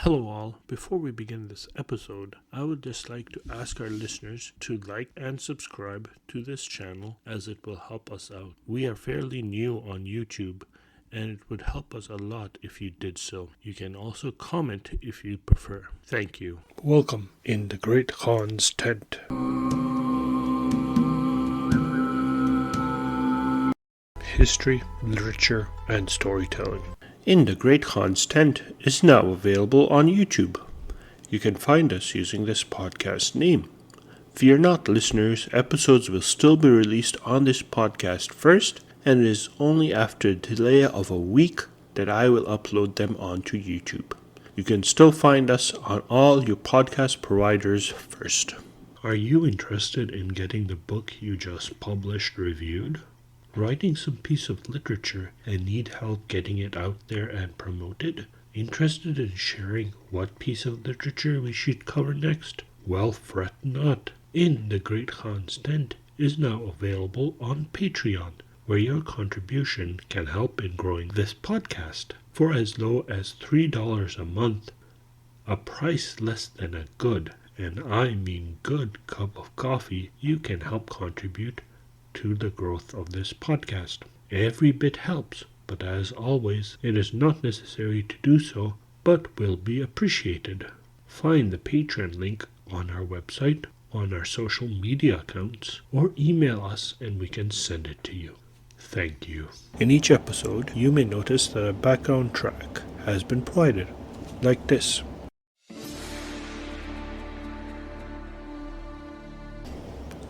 Hello all, before we begin this episode, I would just like to ask our listeners to like and subscribe to this channel as it will help us out. We are fairly new on YouTube and it would help us a lot if you did so. You can also comment if you prefer. Thank you. Welcome in the Great Khan's tent. History, literature, and storytelling. In the Great Khan's Tent is now available on YouTube. You can find us using this podcast name. Fear not, listeners, episodes will still be released on this podcast first, and it is only after a delay of a week that I will upload them onto YouTube. You can still find us on all your podcast providers first. Are you interested in getting the book you just published reviewed? Writing some piece of literature and need help getting it out there and promoted? Interested in sharing what piece of literature we should cover next? Well, fret not. In the Great Khan's Tent is now available on Patreon, where your contribution can help in growing this podcast. For as low as $3 a month, a price less than a good, and I mean good, cup of coffee, you can help contribute to the growth of this podcast. Every bit helps, but as always, it is not necessary to do so, but will be appreciated. Find the Patreon link on our website, on our social media accounts, or email us and we can send it to you. Thank you. In each episode, you may notice that a background track has been provided, like this.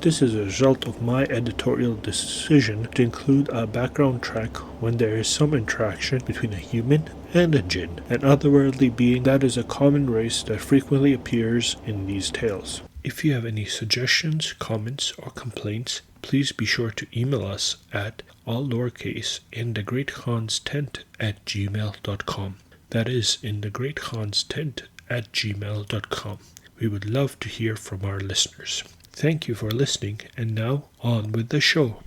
This is a result of my editorial decision to include a background track when there is some interaction between a human and a Jinn, an otherworldly being that is a common race that frequently appears in these tales. If you have any suggestions, comments, or complaints, please be sure to email us at alllowercase@gmail.com. That is thegreatkhans@gmail.com. We would love to hear from our listeners. Thank you for listening, and now on with the show.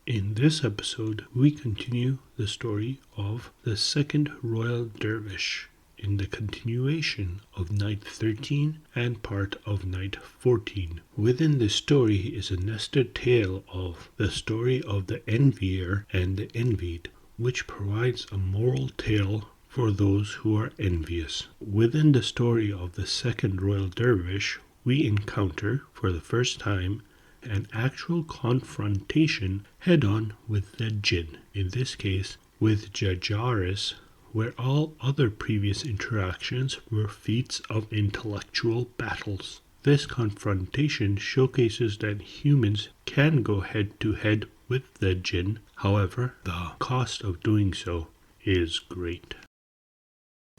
In this episode, we continue the story of the Second Royal Dervish in the continuation of Night XIII and part of Night XIV. Within this story is a nested tale of the story of the Envier and the Envied, which provides a moral tale for those who are envious. Within the story of the Second Royal Dervish, we encounter, for the first time, an actual confrontation head-on with the Jinn, in this case with Jarjaris, where all other previous interactions were feats of intellectual battles. This confrontation showcases that humans can go head-to-head with the Jinn, however, the cost of doing so is great.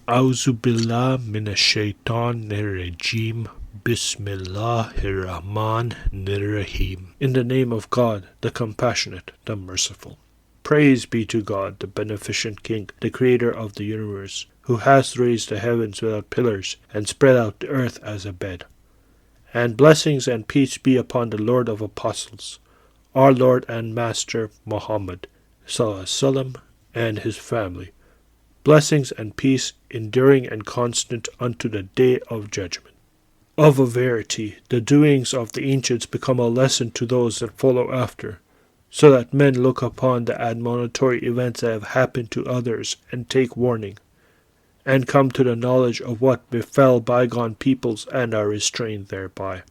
A'udhu billah minash shaitanir rajim. Bismillahirrahmanirrahim. In the name of God, the Compassionate, the Merciful. Praise be to God, the Beneficent King, the Creator of the universe, who has raised the heavens without pillars and spread out the earth as a bed. And blessings and peace be upon the Lord of Apostles, our Lord and Master Muhammad, ﷺ, and his family. Blessings and peace enduring and constant unto the day of judgment. Of a verity, the doings of the ancients become a lesson to those that follow after, so that men look upon the admonitory events that have happened to others and take warning, and come to the knowledge of what befell bygone peoples and are restrained thereby.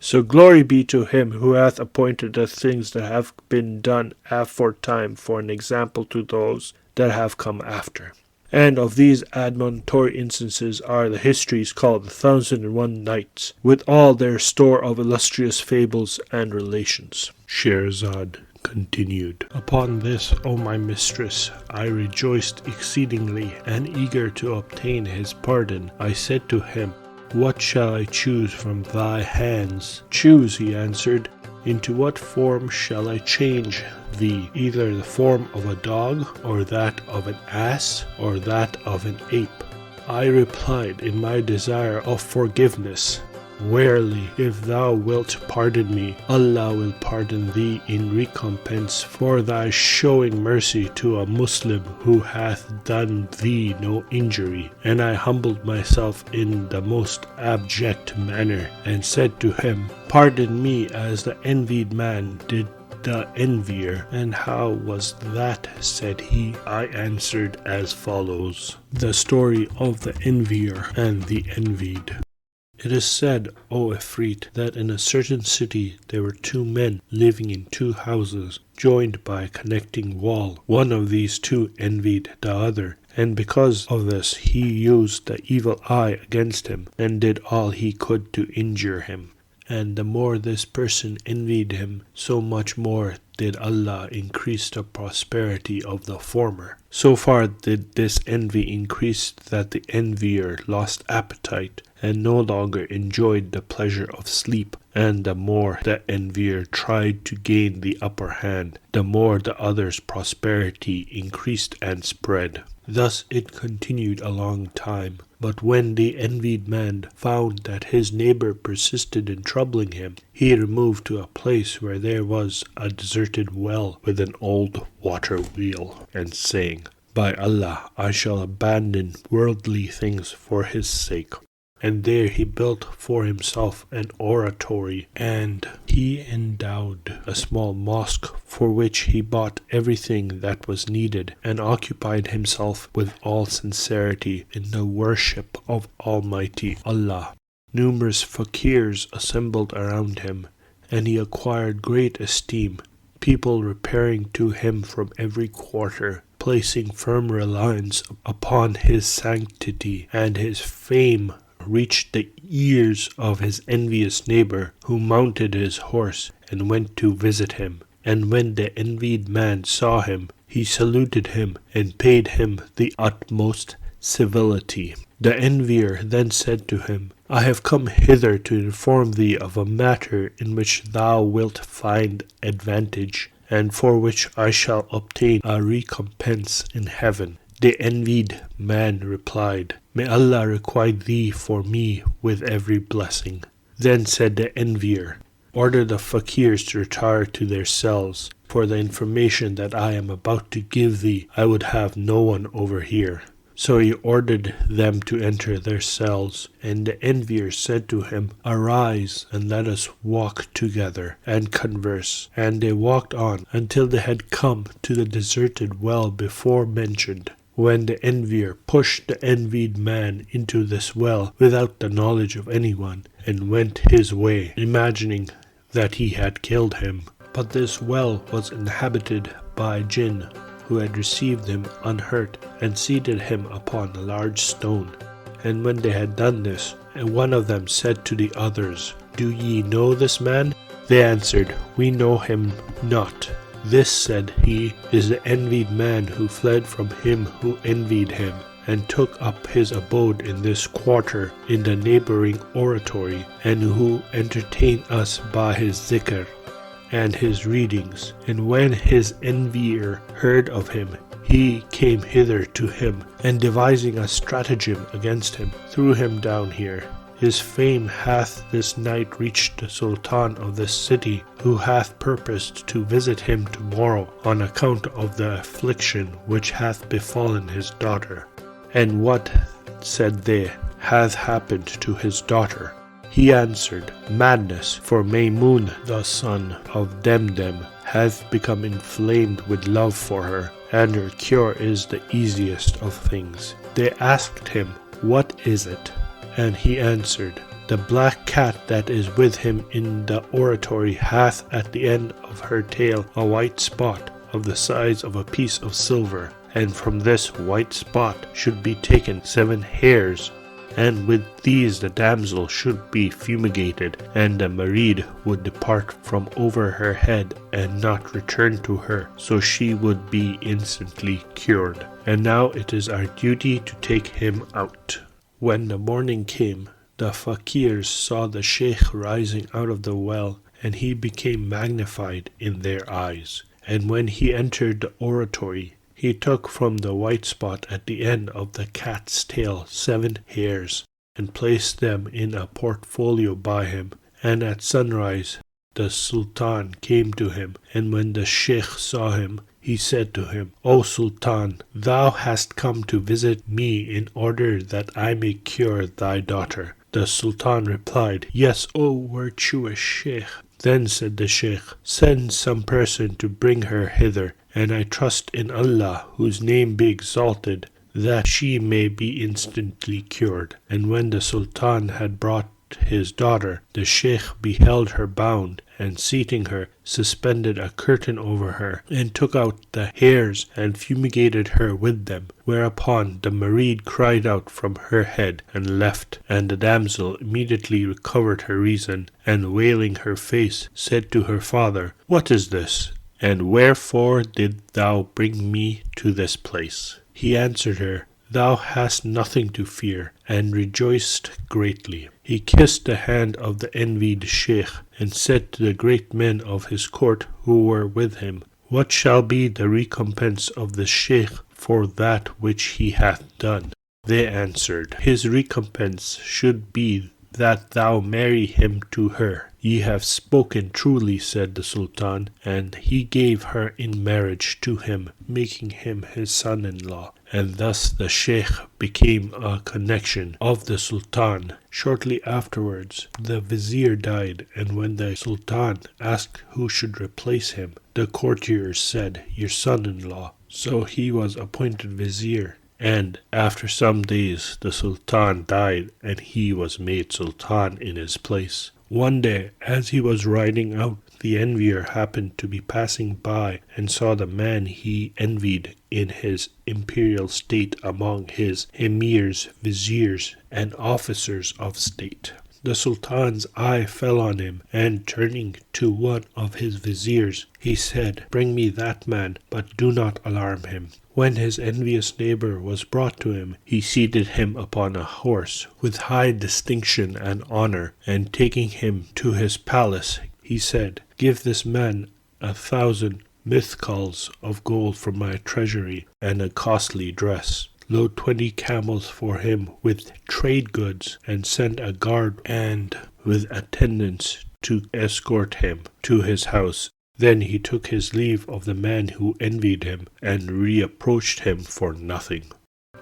So glory be to him who hath appointed the things that have been done aforetime for an example to those that have come after. And of these admonitory instances are the histories called the 1001 Nights, with all their store of illustrious fables and relations. Scheherazade continued. Upon this, O my mistress, I rejoiced exceedingly, and eager to obtain his pardon, I said to him, What shall I choose from thy hands? Choose, he answered. Into what form shall I change thee? Either the form of a dog, or that of an ass, or that of an ape. I replied in my desire of forgiveness, Verily, if thou wilt pardon me, Allah will pardon thee in recompense for thy showing mercy to a Muslim who hath done thee no injury. And I humbled myself in the most abject manner, and said to him, Pardon me as the envied man did the Envier. And how was that? Said he. I answered as follows. The story of the Envier and the Envied. It is said, O Ifrit, that in a certain city there were two men living in two houses, joined by a connecting wall. One of these two envied the other, and because of this he used the evil eye against him, and did all he could to injure him. And the more this person envied him, so much more did Allah increase the prosperity of the former. So far did this envy increase that the envier lost appetite, and no longer enjoyed the pleasure of sleep. And the more the envier tried to gain the upper hand, the more the other's prosperity increased and spread. Thus it continued a long time. But when the envied man found that his neighbor persisted in troubling him, he removed to a place where there was a deserted well with an old water wheel, and saying, By Allah, I shall abandon worldly things for his sake. And there he built for himself an oratory, and he endowed a small mosque for which he bought everything that was needed, and occupied himself with all sincerity in the worship of Almighty Allah. Numerous fakirs assembled around him, and he acquired great esteem, people repairing to him from every quarter, placing firm reliance upon his sanctity, and his fame reached the ears of his envious neighbor, who mounted his horse and went to visit him. And when the envied man saw him, he saluted him and paid him the utmost civility. The envier then said to him, I have come hither to inform thee of a matter in which thou wilt find advantage, and for which I shall obtain a recompense in heaven. The envied man replied, May Allah requite thee for me with every blessing. Then said the envier, Order the fakirs to retire to their cells. For the information that I am about to give thee, I would have no one overhear. So he ordered them to enter their cells, and the envier said to him, Arise, and let us walk together, and converse. And they walked on, until they had come to the deserted well before mentioned, when the envier pushed the envied man into this well without the knowledge of anyone, and went his way, imagining that he had killed him. But this well was inhabited by Jinn, who had received him unhurt, and seated him upon a large stone. And when they had done this, one of them said to the others, Do ye know this man? They answered, We know him not. This, said he, is the envied man who fled from him who envied him, and took up his abode in this quarter in the neighboring oratory, and who entertained us by his zikr and his readings. And when his envier heard of him, he came hither to him, and devising a stratagem against him, threw him down here. His fame hath this night reached the Sultan of this city, who hath purposed to visit him tomorrow on account of the affliction which hath befallen his daughter. And what, said they, hath happened to his daughter? He answered, Madness, for Maymun, the son of Demdem, hath become inflamed with love for her, and her cure is the easiest of things. They asked him, What is it? And he answered, The black cat that is with him in the oratory hath at the end of her tail a white spot of the size of a piece of silver, and from this white spot should be taken 7 hairs, and with these the damsel should be fumigated, and the marid would depart from over her head and not return to her, so she would be instantly cured. And now it is our duty to take him out. When the morning came, the fakirs saw the sheikh rising out of the well, and he became magnified in their eyes. And when he entered the oratory, he took from the white spot at the end of the cat's tail 7 hairs, and placed them in a portfolio by him. And at sunrise the Sultan came to him, and when the Sheikh saw him, he said to him, O Sultan, thou hast come to visit me in order that I may cure thy daughter. The Sultan replied, Yes, O virtuous Sheikh. Then said the Sheikh, Send some person to bring her hither, and I trust in Allah, whose name be exalted, that she may be instantly cured. And when the Sultan had brought his daughter, the Sheikh beheld her bound, and seating her, suspended a curtain over her, and took out the hairs, and fumigated her with them. Whereupon the Marid cried out from her head, and left. And the damsel immediately recovered her reason, and veiling her face, said to her father, What is this? And wherefore didst thou bring me to this place? He answered her, Thou hast nothing to fear, and rejoiced greatly. He kissed the hand of the envied Sheikh, and said to the great men of his court who were with him, What shall be the recompense of the Sheikh for that which he hath done? They answered, His recompense should be that thou marry him to her. Ye have spoken truly, said the Sultan, and he gave her in marriage to him, making him his son-in-law. And thus the Sheikh became a connection of the Sultan. Shortly afterwards, the Vizier died, and when the Sultan asked who should replace him, the courtiers said, Your son-in-law. So he was appointed Vizier. And after some days the Sultan died, and he was made Sultan in his place. One day, as he was riding out, the Envier happened to be passing by, and saw the man he envied in his imperial state among his emirs, viziers, and officers of state. The Sultan's eye fell on him, and turning to one of his viziers, he said, Bring me that man, but do not alarm him. When his envious neighbor was brought to him, he seated him upon a horse with high distinction and honor, and taking him to his palace, he said, Give this man 1,000 mithqals of gold from my treasury, and a costly dress. Load 20 camels for him with trade goods, and send a guard and with attendants to escort him to his house. Then he took his leave of the man who envied him, and reproached him for nothing.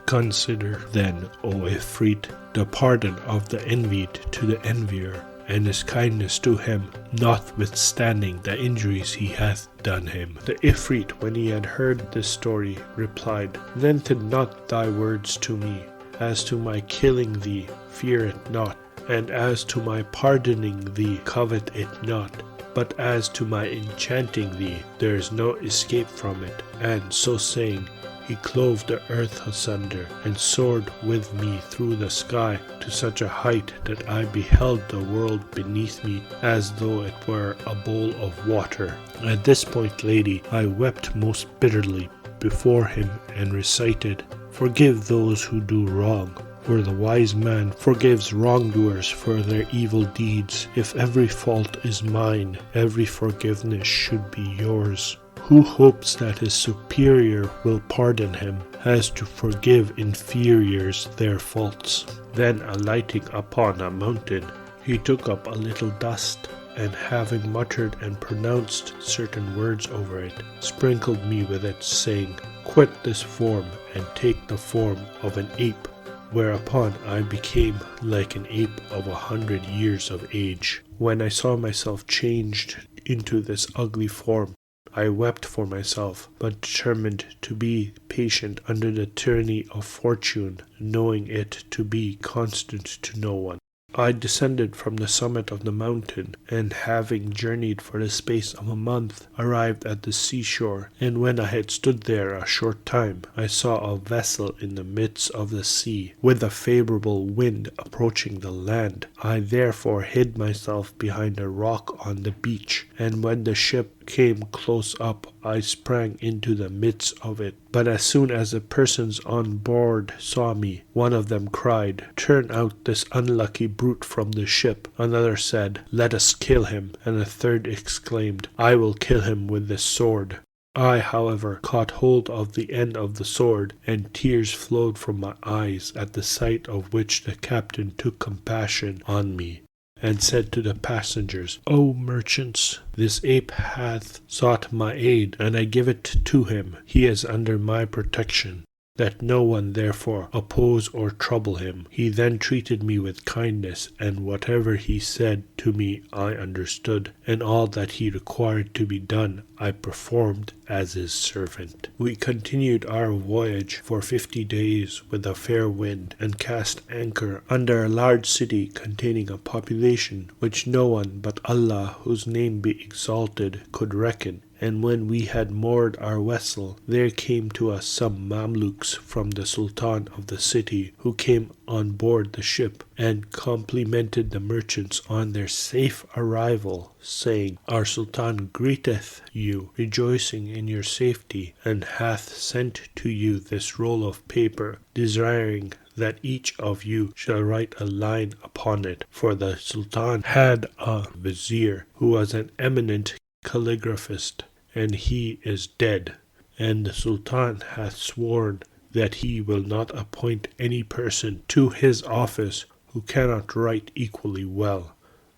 Consider then, O Ifrit, the pardon of the envied to the envier, and his kindness to him, notwithstanding the injuries he hath done him. The Ifrit, when he had heard this story, replied, Lengthen not thy words to me. As to my killing thee, fear it not, and as to my pardoning thee, covet it not. But as to my enchanting thee, there is no escape from it. And so saying, he clove the earth asunder, and soared with me through the sky to such a height that I beheld the world beneath me as though it were a bowl of water. At this point, lady, I wept most bitterly before him, and recited, Forgive those who do wrong, for the wise man forgives wrongdoers for their evil deeds. If every fault is mine, every forgiveness should be yours. Who hopes that his superior will pardon him has to forgive inferiors their faults. Then alighting upon a mountain, he took up a little dust, and having muttered and pronounced certain words over it, sprinkled me with it, saying, Quit this form, and take the form of an ape. Whereupon I became like an ape of 100 years of age. When I saw myself changed into this ugly form, I wept for myself, but determined to be patient under the tyranny of fortune, knowing it to be constant to no one. I descended from the summit of the mountain, and having journeyed for the space of a month, arrived at the seashore. And when I had stood there a short time, I saw a vessel in the midst of the sea, with a favorable wind approaching the land. I therefore hid myself behind a rock on the beach, and when the ship came close up, I sprang into the midst of it. But as soon as the persons on board saw me, one of them cried, Turn out this unlucky brute from the ship. Another said, Let us kill him. And a third exclaimed, I will kill him with this sword. I, however, caught hold of the end of the sword, and tears flowed from my eyes, at the sight of which the captain took compassion on me, and said to the passengers, O merchants, this ape hath sought my aid, and I give it to him. He is under my protection. Let no one therefore oppose or trouble him. He then treated me with kindness, and whatever he said to me I understood, and all that he required to be done I performed as his servant. We continued our voyage for 50 days with a fair wind, and cast anchor under a large city containing a population which no one but Allah, whose name be exalted, could reckon. And when we had moored our vessel, there came to us some Mamluks from the Sultan of the city, who came on board the ship, and complimented the merchants on their safe arrival, saying, Our Sultan greeteth you, rejoicing in your safety, and hath sent to you this roll of paper, desiring that each of you shall write a line upon it. For the Sultan had a vizier, who was an eminent calligraphist, and he is dead, and the Sultan hath sworn that he will not appoint any person to his office who cannot write equally well.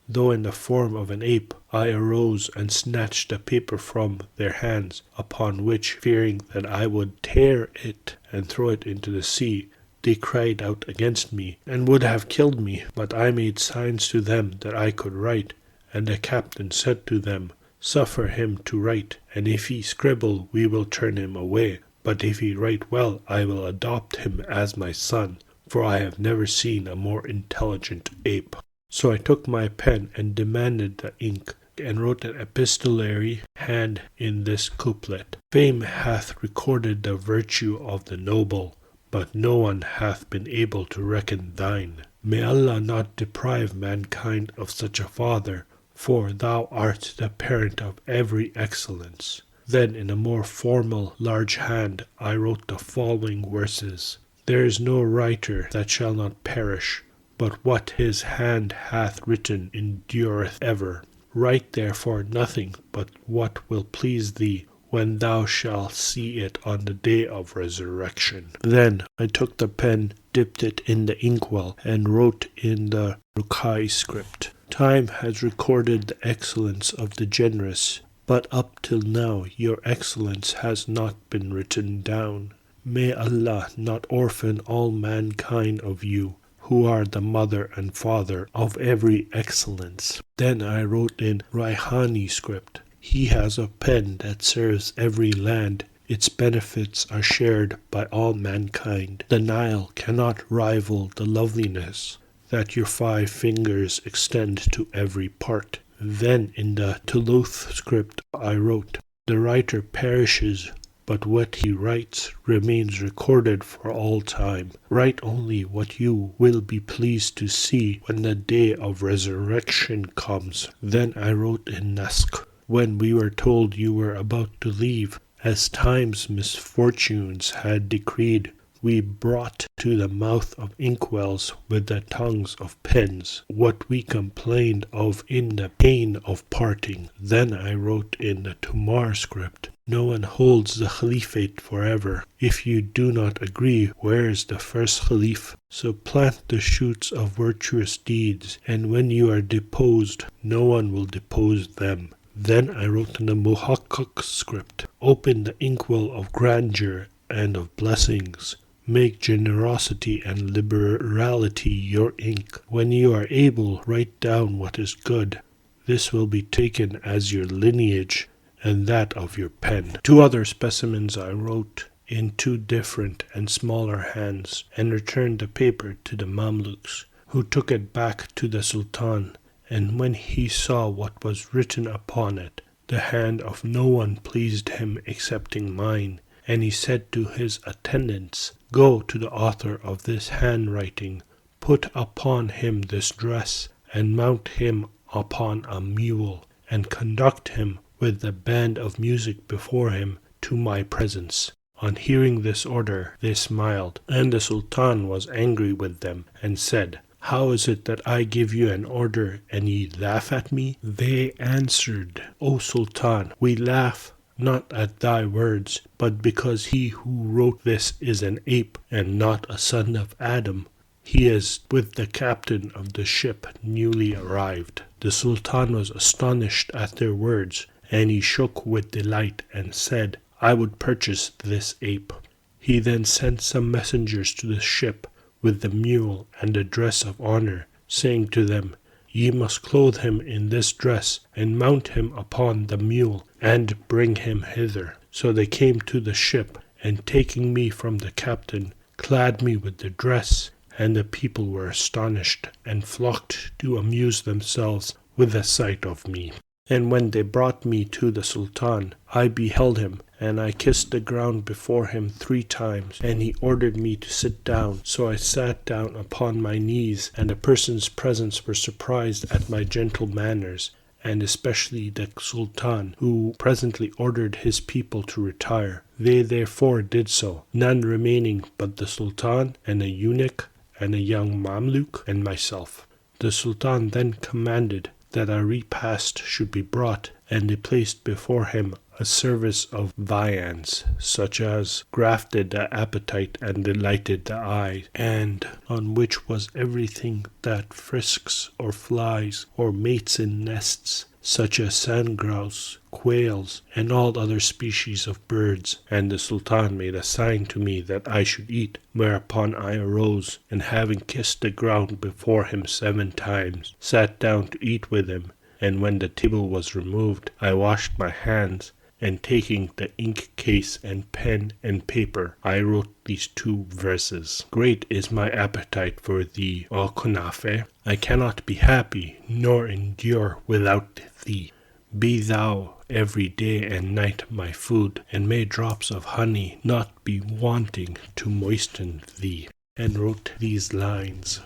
Though in the form of an ape, I arose and snatched the paper from their hands, upon which, fearing that I would tear it and throw it into the sea, they cried out against me, and would have killed me. But I made signs to them that I could write, and the captain said to them, Suffer him to write, and if he scribble, we will turn him away. But if he write well, I will adopt him as my son, for I have never seen a more intelligent ape. So I took my pen and demanded the ink, and wrote an epistolary hand in this couplet. Fame hath recorded the virtue of the noble, but no one hath been able to reckon thine. May Allah not deprive mankind of such a father, for thou art the parent of every excellence. Then in a more formal, large hand I wrote the following verses. There is no writer that shall not perish, but what his hand hath written endureth ever. Write therefore nothing but what will please thee, when thou shalt see it on the day of resurrection. Then I took the pen, dipped it in the inkwell, and wrote in the Rukai script. Time has recorded the excellence of the generous, but up till now your excellence has not been written down. May Allah not orphan all mankind of you, who are the mother and father of every excellence. Then I wrote in Raihani script. He has a pen that serves every land. Its benefits are shared by all mankind. The Nile cannot rival the loveliness that your 5 fingers extend to every part. Then in the Toulouse script I wrote, The writer perishes, but what he writes remains recorded for all time. Write only what you will be pleased to see when the day of resurrection comes. Then I wrote in Nask, when we were told you were about to leave, as time's misfortunes had decreed, we brought to the mouth of inkwells with the tongues of pens what we complained of in the pain of parting. Then I wrote in the Tumar script, No one holds the Caliphate forever. If you do not agree, where is the first Caliph? So plant the shoots of virtuous deeds, and when you are deposed, no one will depose them. Then I wrote in the Muhakkak script, Open the inkwell of grandeur and of blessings. Make generosity and liberality your ink. When you are able, write down what is good. This will be taken as your lineage and that of your pen. 2 other specimens I wrote in 2 different and smaller hands, and returned the paper to the Mamluks, who took it back to the Sultan. And when he saw what was written upon it, the hand of no one pleased him excepting mine. And he said to his attendants, Go to the author of this handwriting, put upon him this dress, and mount him upon a mule, and conduct him with the band of music before him to my presence. On hearing this order, they smiled, and the Sultan was angry with them, and said, How is it that I give you an order, and ye laugh at me? They answered, O Sultan, we laugh not at thy words, but because he who wrote this is an ape, and not a son of Adam. He is with the captain of the ship newly arrived. The Sultan was astonished at their words, and he shook with delight, and said, I would purchase this ape. He then sent some messengers to the ship with the mule and the dress of honor, saying to them, Ye must clothe him in this dress, and mount him upon the mule, and bring him hither. So they came to the ship, and taking me from the captain, clad me with the dress, and the people were astonished, and flocked to amuse themselves with the sight of me. And when they brought me to the Sultan, I beheld him, and I kissed the ground before him 3 times, and he ordered me to sit down. So I sat down upon my knees, and the persons present were surprised at my gentle manners, and especially the Sultan, who presently ordered his people to retire. They therefore did so, none remaining but the Sultan, and a eunuch, and a young Mamluk, and myself. The Sultan then commanded that a repast should be brought, and they placed before him a service of viands, such as grafted the appetite and delighted the eye, and on which was everything that frisks or flies or mates in nests, such as sandgrouse, quails, and all other species of birds. And the Sultan made a sign to me that I should eat, whereupon I arose, and having kissed the ground before him 7 times, sat down to eat with him. And when the table was removed, I washed my hands, and taking the ink case and pen and paper, I wrote these 2 verses. Great is my appetite for thee, O Kunafe. I cannot be happy, nor endure without thee. Be thou every day and night my food, and may drops of honey not be wanting to moisten thee. And wrote these lines.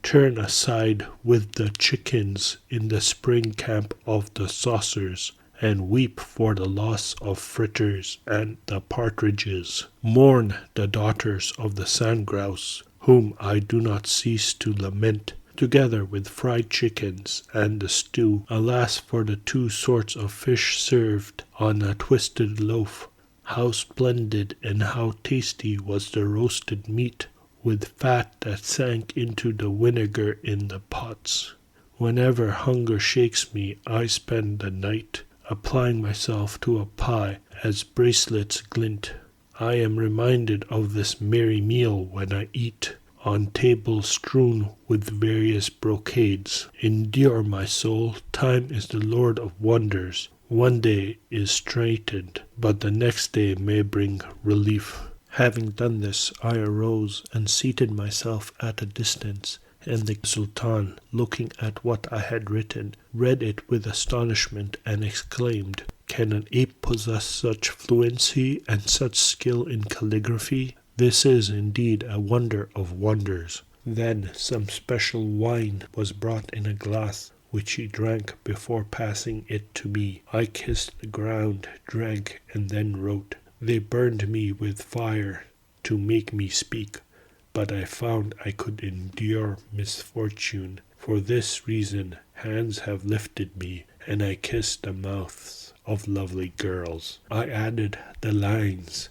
Turn aside with the chickens in the spring camp of the saucers, and weep for the loss of fritters and the partridges. Mourn the daughters of the sandgrouse, whom I do not cease to lament, together with fried chickens and the stew. Alas for the 2 sorts of fish served on a twisted loaf. How splendid and how tasty was the roasted meat, with fat that sank into the vinegar in the pots. Whenever hunger shakes me, I spend the night applying myself to a pie as bracelets glint. I am reminded of this merry meal when I eat, on tables strewn with various brocades. Endure, my soul, time is the Lord of wonders. One day is straitened, but the next day may bring relief. Having done this, I arose and seated myself at a distance, and the Sultan, looking at what I had written, read it with astonishment and exclaimed, Can an ape possess such fluency and such skill in calligraphy? This is indeed a wonder of wonders. Then some special wine was brought in a glass, which he drank before passing it to me. I kissed the ground, drank, and then wrote. They burned me with fire to make me speak, but I found I could endure misfortune. For this reason hands have lifted me, and I kissed the mouths of lovely girls. I added the lines,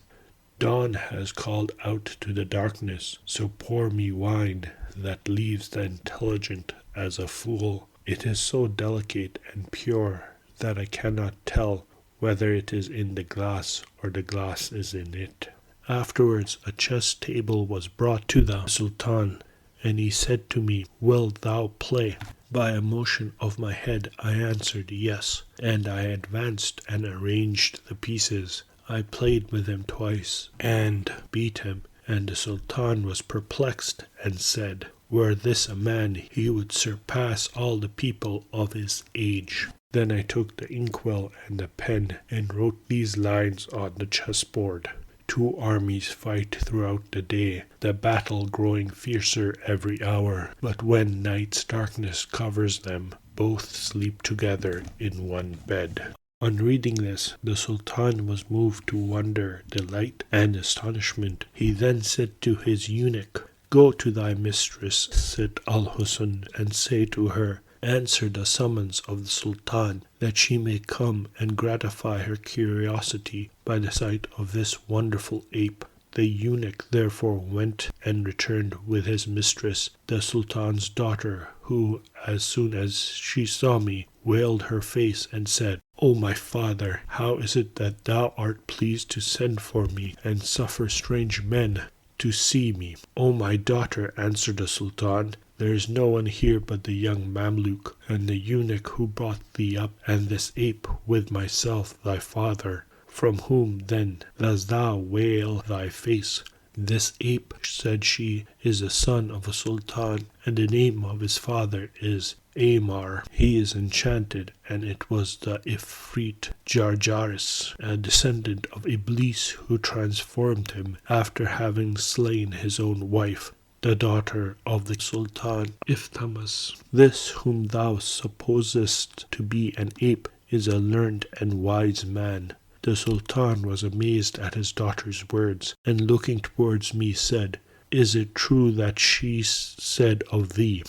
Dawn has called out to the darkness, so pour me wine that leaves the intelligent as a fool. It is so delicate and pure that I cannot tell whether it is in the glass or the glass is in it. Afterwards a chess table was brought to the Sultan, and he said to me, Wilt thou play? By a motion of my head I answered yes, and I advanced and arranged the pieces. I played with him twice, and beat him, and the Sultan was perplexed, and said, Were this a man, he would surpass all the people of his age. Then I took the inkwell and the pen, and wrote these lines on the chessboard. 2 armies fight throughout the day, the battle growing fiercer every hour. But when night's darkness covers them, both sleep together in one bed. On reading this, the Sultan was moved to wonder, delight, and astonishment. He then said to his eunuch, Go to thy mistress, Sitt al-Husn, and say to her, answer the summons of the Sultan, that she may come and gratify her curiosity by the sight of this wonderful ape. The eunuch therefore went and returned with his mistress, the Sultan's daughter, who, as soon as she saw me, veiled her face and said, O my father, how is it that thou art pleased to send for me and suffer strange men to see me? O my daughter, answered the Sultan, there is no one here but the young Mamluk, and the eunuch who brought thee up, and this ape with myself thy father. From whom then dost thou veil thy face? This ape, said she, is the son of a sultan, and the name of his father is Amar. He is enchanted, and it was the Ifrit Jarjaris, a descendant of Iblis, who transformed him after having slain his own wife, the daughter of the Sultan Iftamas. This whom thou supposest to be an ape is a learned and wise man. The Sultan was amazed at his daughter's words, and looking towards me said, Is it true that she said of thee?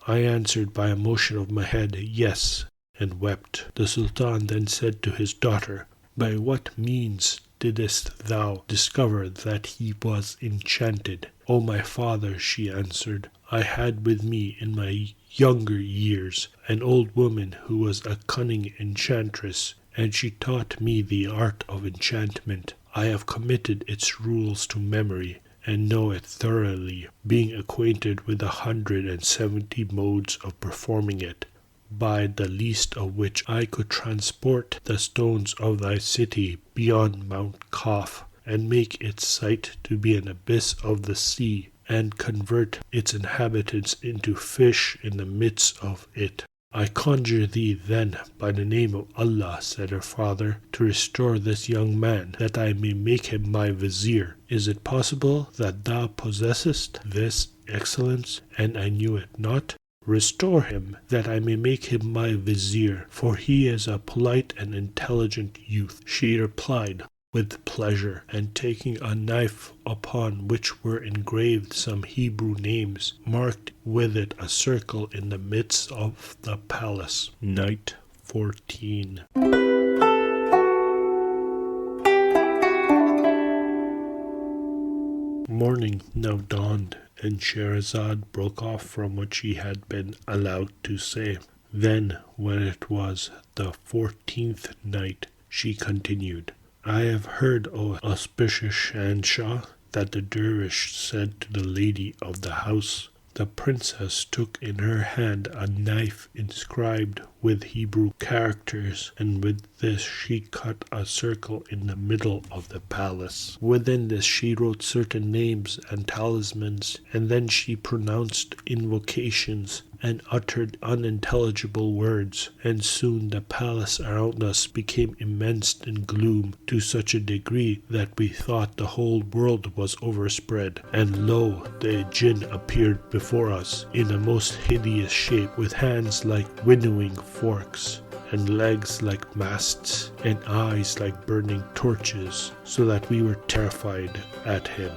I answered by a motion of my head, Yes, and wept. The Sultan then said to his daughter, By what means didst thou discover that he was enchanted? O my father, she answered, I had with me in my younger years an old woman who was a cunning enchantress, and she taught me the art of enchantment. I have committed its rules to memory, and know it thoroughly, being acquainted with 170 modes of performing it, by the least of which I could transport the stones of thy city beyond Mount Kaf, and make its site to be an abyss of the sea, and convert its inhabitants into fish in the midst of it. I conjure thee then, by the name of Allah, said her father, to restore this young man, that I may make him my vizier. Is it possible that thou possessest this excellence, and I knew it not? Restore him, that I may make him my vizier, for he is a polite and intelligent youth. She replied, with pleasure, and taking a knife upon which were engraved some Hebrew names, marked with it a circle in the midst of the palace. Night 14. Morning now dawned, and Shahrazad broke off from what she had been allowed to say. Then, when it was the 14th night, she continued, I have heard, O auspicious Shanshah, that the dervish said to the lady of the house, The princess took in her hand a knife inscribed with Hebrew characters, and with this she cut a circle in the middle of the palace. Within this she wrote certain names and talismans, and then she pronounced invocations and uttered unintelligible words, and soon the palace around us became immense in gloom, to such a degree that we thought the whole world was overspread. And lo, the Jinn appeared before us in a most hideous shape, with hands like winnowing forks, and legs like masts, and eyes like burning torches, so that we were terrified at him.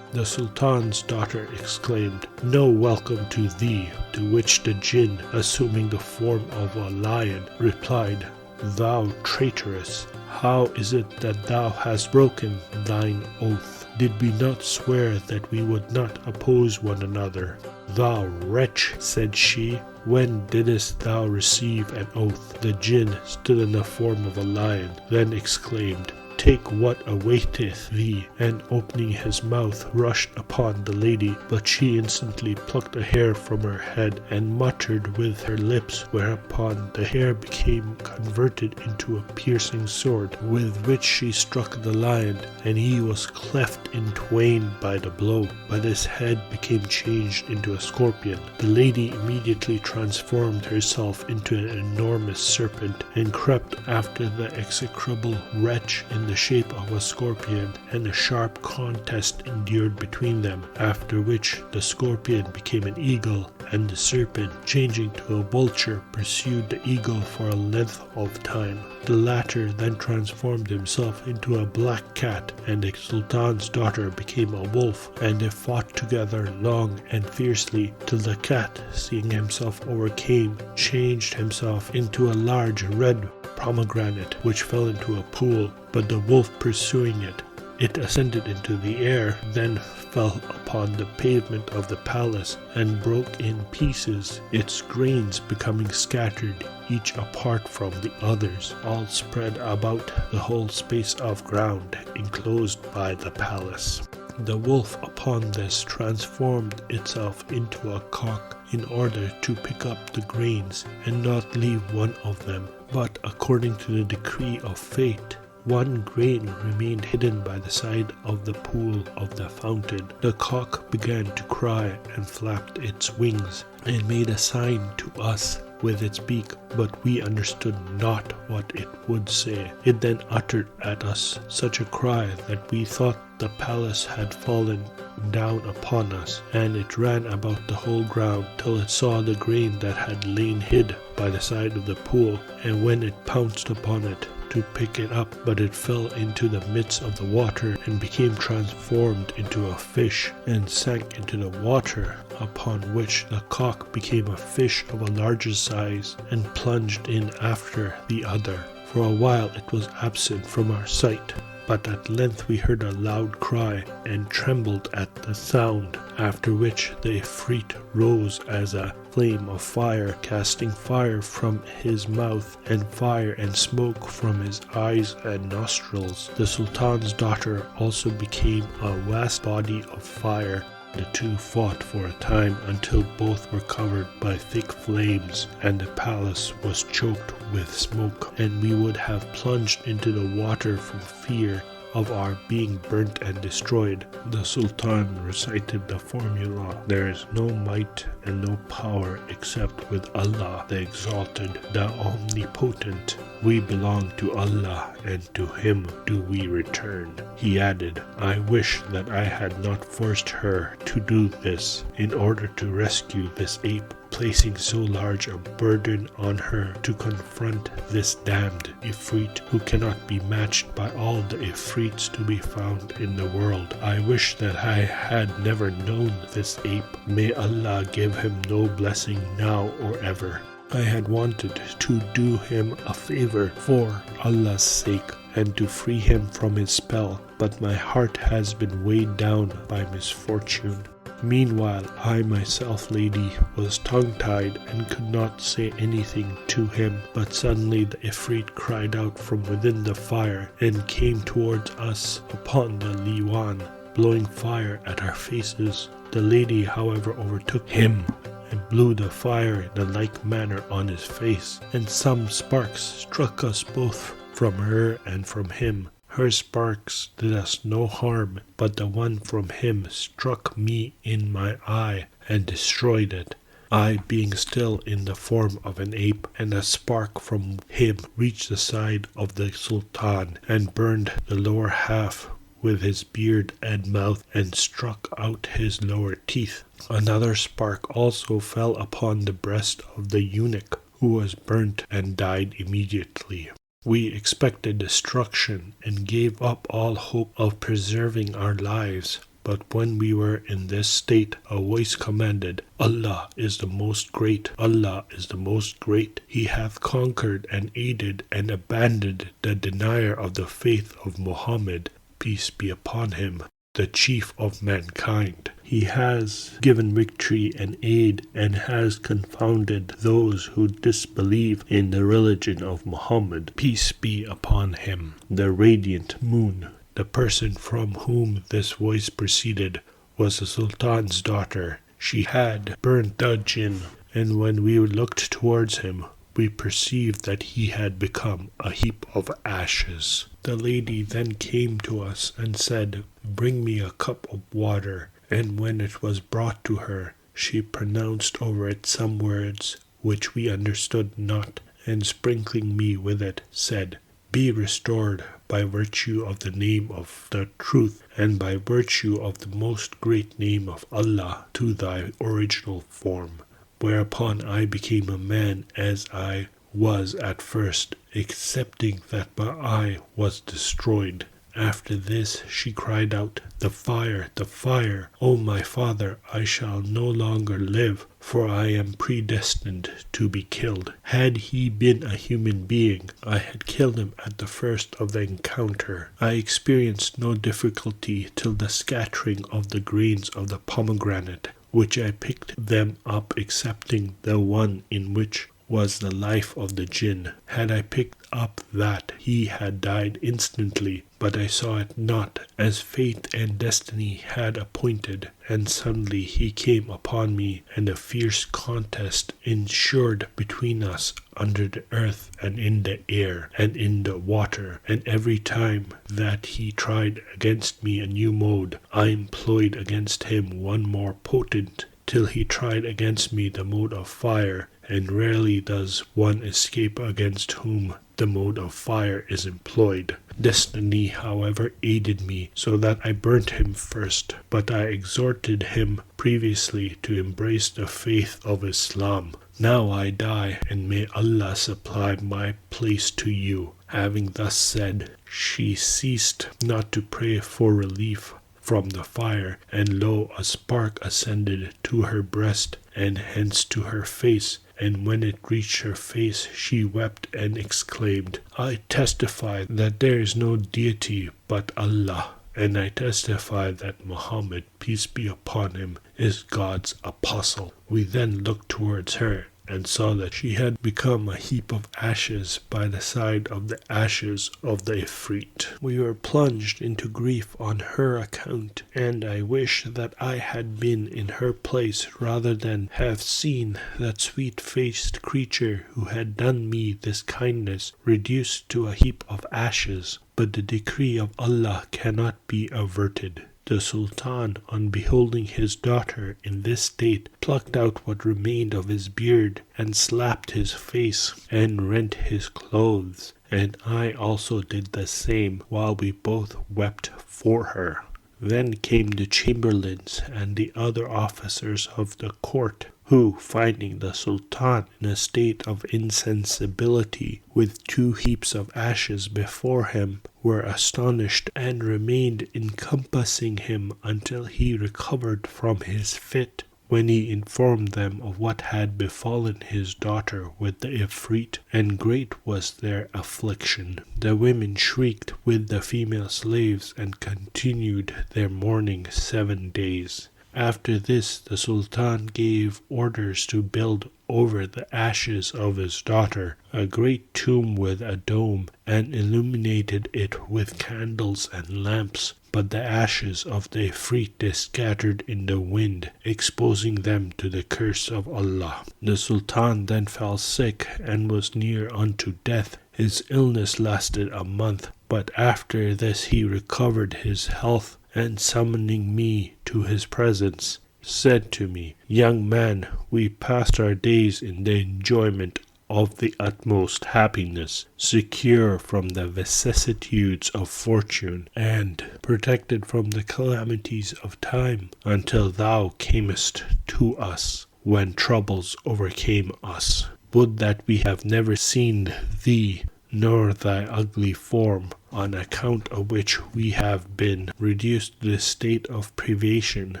The Sultan's daughter exclaimed, No welcome to thee, to which the Jinn, assuming the form of a lion, replied, Thou traitoress, how is it that thou hast broken thine oath? Did we not swear that we would not oppose one another? Thou wretch, said she, when didst thou receive an oath? The Jinn, still in the form of a lion, then exclaimed, Take what awaiteth thee, and opening his mouth rushed upon the lady, but she instantly plucked a hair from her head and muttered with her lips, whereupon the hair became converted into a piercing sword, with which she struck the lion, and he was cleft in twain by the blow, but his head became changed into a scorpion. The lady immediately transformed herself into an enormous serpent, and crept after the execrable wretch in the the shape of a scorpion, and a sharp contest endured between them, after which the scorpion became an eagle, and the serpent, changing to a vulture, pursued the eagle for a length of time. The latter then transformed himself into a black cat, and the Sultan's daughter became a wolf, and they fought together long and fiercely, till the cat, seeing himself overcame, changed himself into a large red pomegranate, which fell into a pool, but the wolf pursuing it, it ascended into the air, then fell upon the pavement of the palace, and broke in pieces, its grains becoming scattered, each apart from the others, all spread about the whole space of ground enclosed by the palace. The wolf upon this transformed itself into a cock, in order to pick up the grains, and not leave one of them, but according to the decree of fate, one grain remained hidden by the side of the pool of the fountain. The cock began to cry and flapped its wings, and made a sign to us with its beak, but we understood not what it would say. It then uttered at us such a cry that we thought the palace had fallen down upon us, and it ran about the whole ground till it saw the grain that had lain hid by the side of the pool, and when it pounced upon it to pick it up, but it fell into the midst of the water, and became transformed into a fish, and sank into the water, upon which the cock became a fish of a larger size, and plunged in after the other. For a while it was absent from our sight, but at length we heard a loud cry, and trembled at the sound, after which the Ifrit rose as a flame of fire, casting fire from his mouth, and fire and smoke from his eyes and nostrils. The Sultan's daughter also became a vast body of fire. The two fought for a time until both were covered by thick flames, and the palace was choked with smoke, and we would have plunged into the water from fear of our being burnt and destroyed. The Sultan recited the formula, "There is no might and no power except with Allah, the Exalted, the Omnipotent. We belong to Allah, and to Him do we return." He added, "I wish that I had not forced her to do this in order to rescue this ape, placing so large a burden on her to confront this damned Ifrit who cannot be matched by all the Ifrits to be found in the world. I wish that I had never known this ape. May Allah give him no blessing now or ever. I had wanted to do him a favor for Allah's sake, and to free him from his spell, but my heart has been weighed down by misfortune. Meanwhile, I myself, lady, was tongue-tied and could not say anything to him, but suddenly the Ifrit cried out from within the fire, and came towards us upon the Liwan, blowing fire at our faces. The lady, however, overtook him, and blew the fire in a like manner on his face, and some sparks struck us both from her and from him. Her sparks did us no harm, but the one from him struck me in my eye and destroyed it, I being still in the form of an ape, and a spark from him reached the side of the Sultan, and burned the lower half with his beard and mouth, and struck out his lower teeth. Another spark also fell upon the breast of the eunuch, who was burnt and died immediately. We expected destruction, and gave up all hope of preserving our lives. But when we were in this state, a voice commanded, "Allah is the most great, Allah is the most great. He hath conquered and aided and abandoned the denier of the faith of Muhammad, peace be upon him, the chief of mankind. He has given victory and aid, and has confounded those who disbelieve in the religion of Muhammad, peace be upon him." The radiant moon, the person from whom this voice proceeded, was the Sultan's daughter. She had burnt the Jinn, and when we looked towards him, we perceived that he had become a heap of ashes. The lady then came to us and said, "Bring me a cup of water." And when it was brought to her, she pronounced over it some words which we understood not, and sprinkling me with it, said, "Be restored by virtue of the name of the truth, and by virtue of the most great name of Allah, to thy original form. Whereupon I became a man as I was at first, excepting that my eye was destroyed. After this she cried out, the fire, O my father, I shall no longer live, for I am predestined to be killed. Had he been a human being, I had killed him at the first of the encounter. I experienced no difficulty till the scattering of the grains of the pomegranate, which I picked them up, excepting the one in which was the life of the Jinn. Had I picked up that, he had died instantly, but I saw it not, as fate and destiny had appointed, and suddenly he came upon me, and a fierce contest ensued between us under the earth and in the air and in the water, and every time that he tried against me a new mode, I employed against him one more potent, till he tried against me the mode of fire, and rarely does one escape against whom the mode of fire is employed. Destiny, however, aided me, so that I burnt him first, but I exhorted him previously to embrace the faith of Islam. Now I die, and may Allah supply my place to you. Having thus said, she ceased not to pray for relief from the fire, and lo, a spark ascended to her breast, and hence to her face, and when it reached her face, she wept and exclaimed, I testify that there is no deity but Allah, and I testify that Muhammad, peace be upon him, is God's apostle. We then looked towards her, and saw that she had become a heap of ashes by the side of the ashes of the Ifrit. We were plunged into grief on her account, and I wish that I had been in her place rather than have seen that sweet-faced creature who had done me this kindness reduced to a heap of ashes. But the decree of Allah cannot be averted. The Sultan, on beholding his daughter in this state, plucked out what remained of his beard, and slapped his face, and rent his clothes, and I also did the same, while we both wept for her. Then came the chamberlains and the other officers of the court, who, finding the Sultan in a state of insensibility, with 2 heaps of ashes before him, were astonished, and remained encompassing him until he recovered from his fit, when he informed them of what had befallen his daughter with the Ifrit, and great was their affliction. The women shrieked with the female slaves, and continued their mourning 7 days. After this, the Sultan gave orders to build over the ashes of his daughter a great tomb with a dome, and illuminated it with candles and lamps. But the ashes of the Ifrit they scattered in the wind, exposing them to the curse of Allah. The Sultan then fell sick, and was near unto death. His illness lasted a month, but after this he recovered his health, and summoning me to his presence, said to me, Young man, we passed our days in the enjoyment of the utmost happiness, secure from the vicissitudes of fortune, and protected from the calamities of time, until thou camest to us, when troubles overcame us. Would that we have never seen thee, nor thy ugly form, on account of which we have been reduced to this state of privation,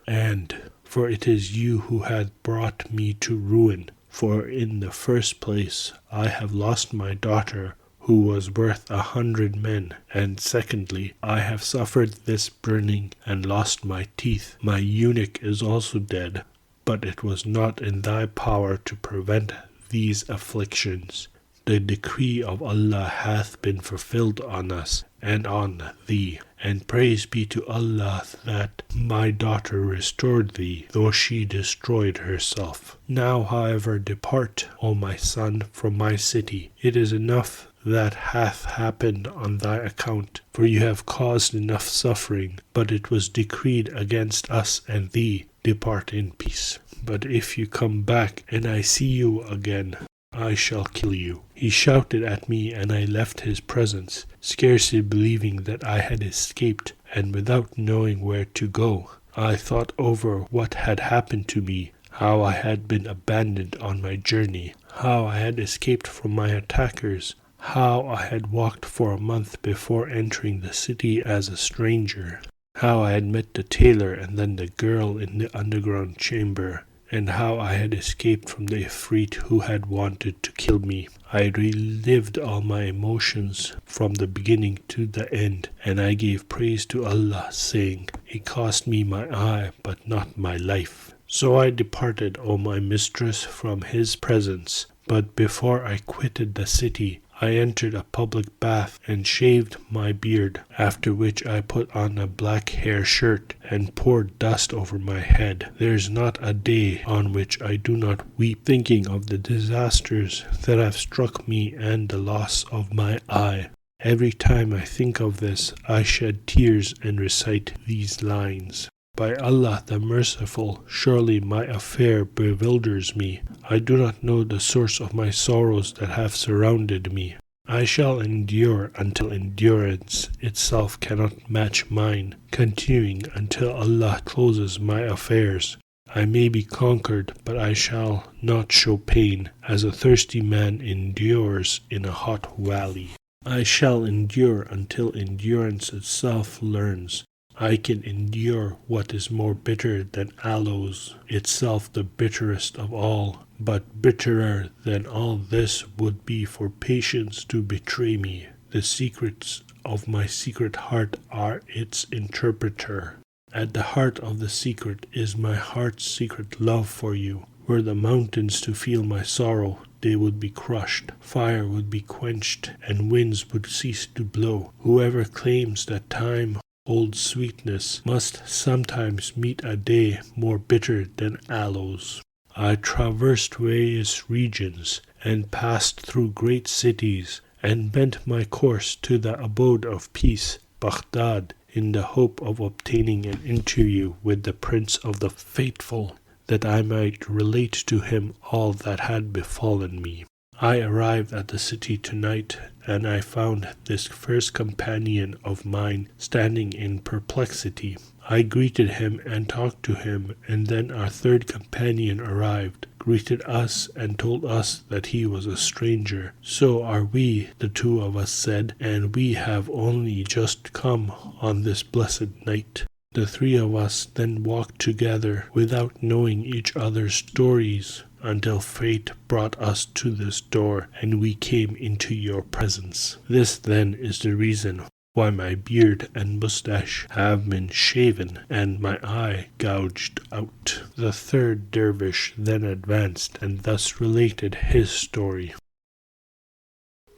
and for it is you who had brought me to ruin. For in the first place I have lost my daughter, who was worth 100 men, and secondly I have suffered this burning and lost my teeth. My eunuch is also dead, but it was not in thy power to prevent these afflictions. The decree of Allah hath been fulfilled on us and on thee, and praise be to Allah that my daughter restored thee, though she destroyed herself. Now, however, depart, O my son, from my city. It is enough that hath happened on thy account, for you have caused enough suffering, but it was decreed against us and thee. Depart in peace. But if you come back, and I see you again, I shall kill you." He shouted at me, and I left his presence, scarcely believing that I had escaped, and without knowing where to go. I thought over what had happened to me, how I had been abandoned on my journey, how I had escaped from my attackers, how I had walked for a month before entering the city as a stranger, how I had met the tailor and then the girl in the underground chamber, and how I had escaped from the Ifrit who had wanted to kill me. I relived all my emotions from the beginning to the end, and I gave praise to Allah, saying, "It cost me my eye, but not my life." So I departed, O my mistress, from his presence. But before I quitted the city, I entered a public bath and shaved my beard, after which I put on a black hair shirt and poured dust over my head. There is not a day on which I do not weep, thinking of the disasters that have struck me and the loss of my eye. Every time I think of this, I shed tears and recite these lines. By Allah the Merciful, surely my affair bewilders me. I do not know the source of my sorrows that have surrounded me. I shall endure until endurance itself cannot match mine, continuing until Allah closes my affairs. I may be conquered, but I shall not show pain, as a thirsty man endures in a hot valley. I shall endure until endurance itself learns. I can endure what is more bitter than aloes, itself the bitterest of all, but bitterer than all this would be for patience to betray me. The secrets of my secret heart are its interpreter. At the heart of the secret is my heart's secret love for you. Were the mountains to feel my sorrow, they would be crushed, fire would be quenched, and winds would cease to blow. Whoever claims that time old sweetness must sometimes meet a day more bitter than aloes. I traversed various regions and passed through great cities and bent my course to the abode of peace, Baghdad, in the hope of obtaining an interview with the Prince of the Faithful, that I might relate to him all that had befallen me. I arrived at the city tonight, and I found this first companion of mine standing in perplexity. I greeted him and talked to him, and then our third companion arrived, greeted us, and told us that he was a stranger. "So are we," the two of us said, "and we have only just come on this blessed night." The three of us then walked together without knowing each other's stories, until fate brought us to this door, and we came into your presence. This then is the reason why my beard and mustache have been shaven, and my eye gouged out. The third dervish then advanced, and thus related his story.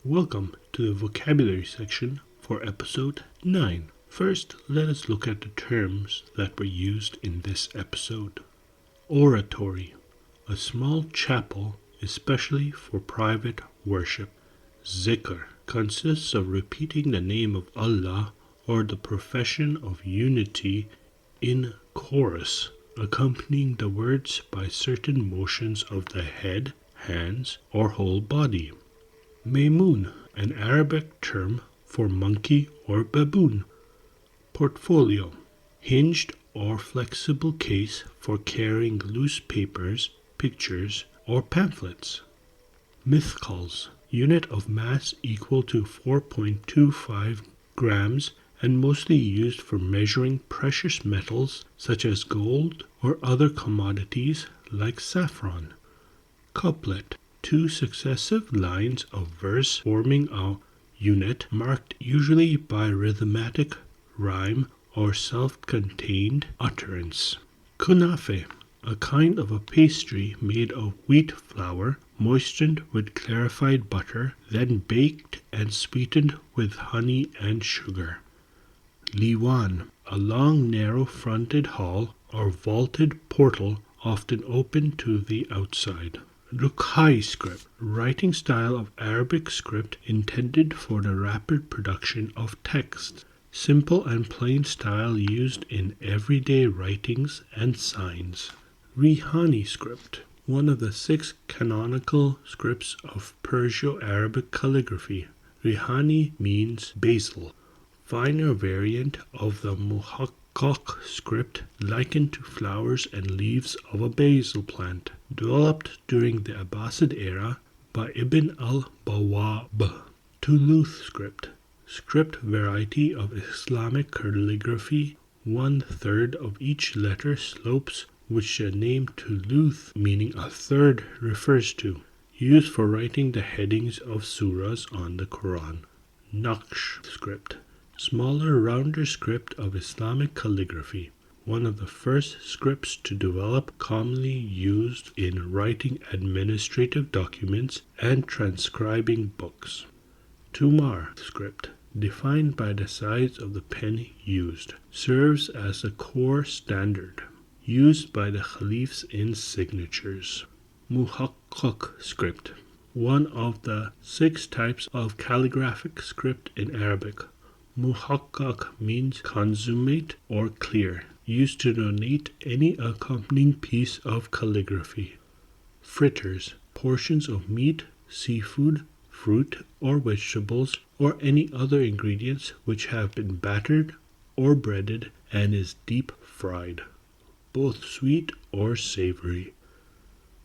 Welcome to the vocabulary section for episode 9. First, let us look at the terms that were used in this episode. Oratory. A small chapel, especially for private worship. Zikr consists of repeating the name of Allah or the profession of unity in chorus, accompanying the words by certain motions of the head, hands, or whole body. Maymun, an Arabic term for monkey or baboon. Portfolio, hinged or flexible case for carrying loose papers, pictures, or pamphlets. Mithqals, unit of mass equal to 4.25 grams and mostly used for measuring precious metals such as gold or other commodities like saffron. Couplet, two successive lines of verse forming a unit marked usually by rhythmic rhyme or self-contained utterance. Kunafe, a kind of a pastry made of wheat flour, moistened with clarified butter, then baked and sweetened with honey and sugar. Liwan, a long narrow-fronted hall or vaulted portal often open to the outside. Rukhai script, writing style of Arabic script intended for the rapid production of text. Simple and plain style used in everyday writings and signs. Rihani script, one of the 6 canonical scripts of Perso-Arabic calligraphy. Rihani means basil, finer variant of the Muhakkak script likened to flowers and leaves of a basil plant, developed during the Abbasid era by Ibn al-Bawwab. Thuluth script variety of Islamic calligraphy, 1/3 of each letter slopes, which the name Thuluth, meaning a third, refers to, used for writing the headings of surahs on the Quran. Naqsh script, smaller, rounder script of Islamic calligraphy, one of the first scripts to develop, commonly used in writing administrative documents and transcribing books. Tumar script, defined by the size of the pen used, serves as a core standard, used by the caliphs in signatures. Muhakkak script, one of the 6 types of calligraphic script in Arabic. Muhakkak means consummate or clear, used to denote any accompanying piece of calligraphy. Fritters, portions of meat, seafood, fruit or vegetables, or any other ingredients which have been battered or breaded and is deep fried, both sweet or savory.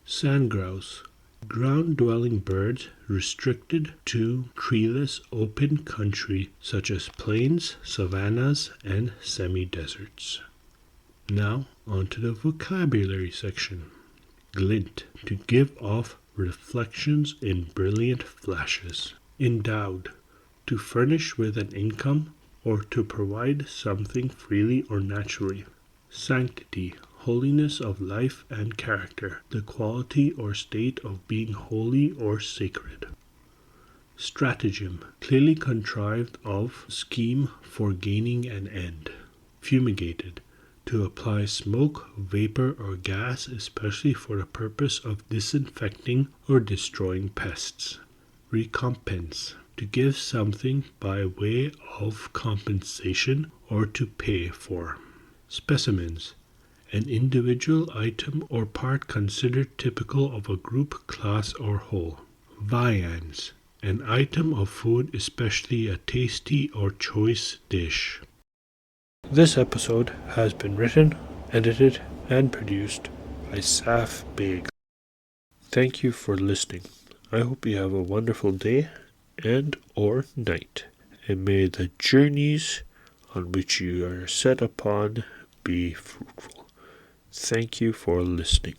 Sandgrouse, ground-dwelling birds restricted to treeless open country such as plains, savannas, and semi-deserts. Now on to the vocabulary section. Glint, to give off reflections in brilliant flashes. Endowed, to furnish with an income or to provide something freely or naturally. Sanctity, holiness of life and character, the quality or state of being holy or sacred. Stratagem, clearly contrived of scheme for gaining an end. Fumigated, to apply smoke, vapor, or gas, especially for the purpose of disinfecting or destroying pests. Recompense, to give something by way of compensation or to pay for. Specimens, an individual item or part considered typical of a group, class, or whole. Viands, an item of food, especially a tasty or choice dish. This episode has been written, edited, and produced by Saf Beg. Thank you for listening. I hope you have a wonderful day and or night, and may the journeys on which you are set upon be fruitful. Thank you for listening.